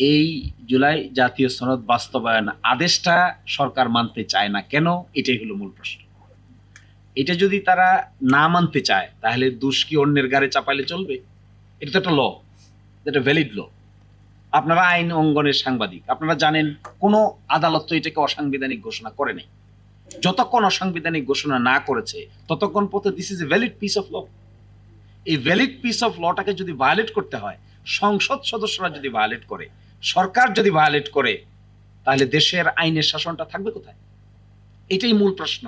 এই জুলাই জাতীয় সনদ বাস্তবায়ন আদেশটা সরকার মানতে চায় না কেন, এটাই হলো মূল প্রশ্ন। এটা যদি তারা না মানতে চায় তাহলে দোষ কি অন্যের ঘাড়ে চাপাইলে চলবে? এটা তো একটা ল, এটা ভ্যালিড ল। আপনারা আইন অঙ্গনের সাংবাদিক, আপনারা জানেন কোনো আদালত তো এটাকে অসাংবিধানিক ঘোষণা করে নাই। যতক্ষণ অসাংবিধানিক ঘোষণা না করেছে ততক্ষণ পর্যন্ত this is a valid piece of law. এই ভ্যালিড পিস অফ লটাকে যদি ভায়োলেট করতে হয়, সংসদ সদস্যরা যদি ভায়োলেট করে, সরকার যদি ভায়োলেট করে, তাহলে দেশের আইনের শাসনটা থাকবে কোথায়? এটাই মূল প্রশ্ন।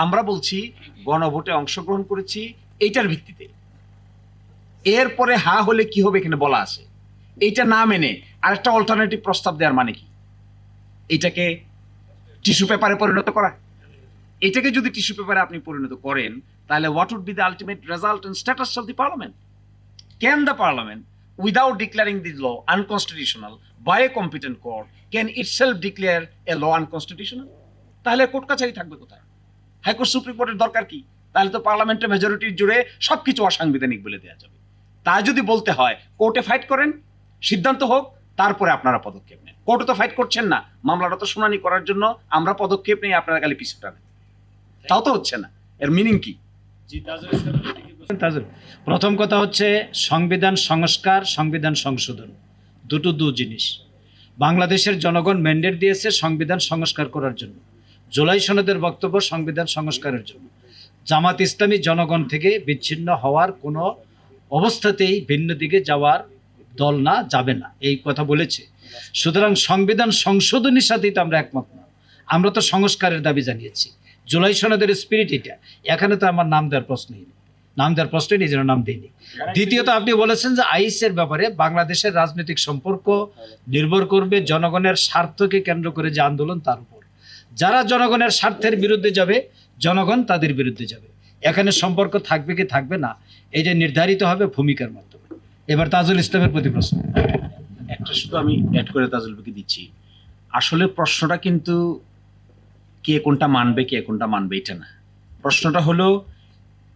আমরা বলছি গণভোটে অংশগ্রহণ করেছি এইটার ভিত্তিতে, এরপরে হা হলে কি হবে এখানে বলা আছে। এইটা না মেনে আরেকটা অল্টারনেটিভ প্রস্তাব দেওয়ার মানে কি? এটাকে টিস্যু পেপারে পরিণত করা? এটাকে যদি টিস্যু পেপারে আপনি পরিণত করেন, তাহলে what would be the ultimate result and status of the parliament? Can the parliament, without declaring the law unconstitutional by a competent court, can itself declare a law unconstitutional? তাহলে কোর্ট কাছারি থাকবে কোথায়? High court supreme কোর্টের দরকার কি? তাহলে তো পার্লামেন্টের মেজরিটির জুড়ে সবকিছু অসাংবিধানিক বলে দেওয়া যাবে। তা যদি বলতে হয় কোর্টে ফাইট করেন, সিদ্ধান্ত হোক, তারপরে আপনারা পদক্ষেপ নেন। কোর্টে তো ফাইট করছেন না, মামলাটা তো শুনানি করার জন্য আমরা পদক্ষেপ নেই, আপনারা খালি পিছু টানেন। তাও তো হচ্ছে না, এর মিনিং কি? প্রথম কথা হচ্ছে সংবিধান সংস্কার, সংবিধান সংশোধন দুটো দু জিনিস। বাংলাদেশের জনগণ ম্যান্ডেট দিয়েছে সংবিধান সংস্কার করার জন্য। জুলাই সনদের বক্তব্য সংবিধান সংস্কারের জন্য। জামাত ইসলামী জনগণ থেকে বিচ্ছিন্ন হওয়ার কোনো অবস্থাতেই ভিন্ন দিকে যাওয়ার দল না, যাবে না, এই কথা বলেছে। সুতরাং সংবিধান সংশোধনের সাথেই তো আমরা একমত না, আমরা তো সংস্কারের দাবি জানিয়েছি। জুলাই সনদের স্পিরিট এটা, এখানে তো আমার নাম দেওয়ার প্রশ্নই নেই, নাম দেওয়ার প্রশ্নই নেই, যেন নাম দেয়নি। দ্বিতীয়ত আপনি বলেছেন যে আইএসের ব্যাপারে বাংলাদেশের রাজনৈতিক সম্পর্ক নির্ভর করবে জনগণের স্বার্থকে কেন্দ্র করে যে আন্দোলন, তার উপর। যারা জনগণের স্বার্থের বিরুদ্ধে যাবে, জনগণ তাদের বিরুদ্ধে যাবে। এখানে সম্পর্ক থাকবে কি থাকবে না, এটা নির্ধারিত হবে ভূমিকার মাধ্যমে। এবার তাজুল ইসলামের প্রতি প্রশ্ন। একটা শুধু আমি অ্যাড করে তাজুলকে দিচ্ছি। আসলে প্রশ্নটা কিন্তু কে কোনটা মানবে কে কোনটা মানবে এটা না। প্রশ্নটা হলো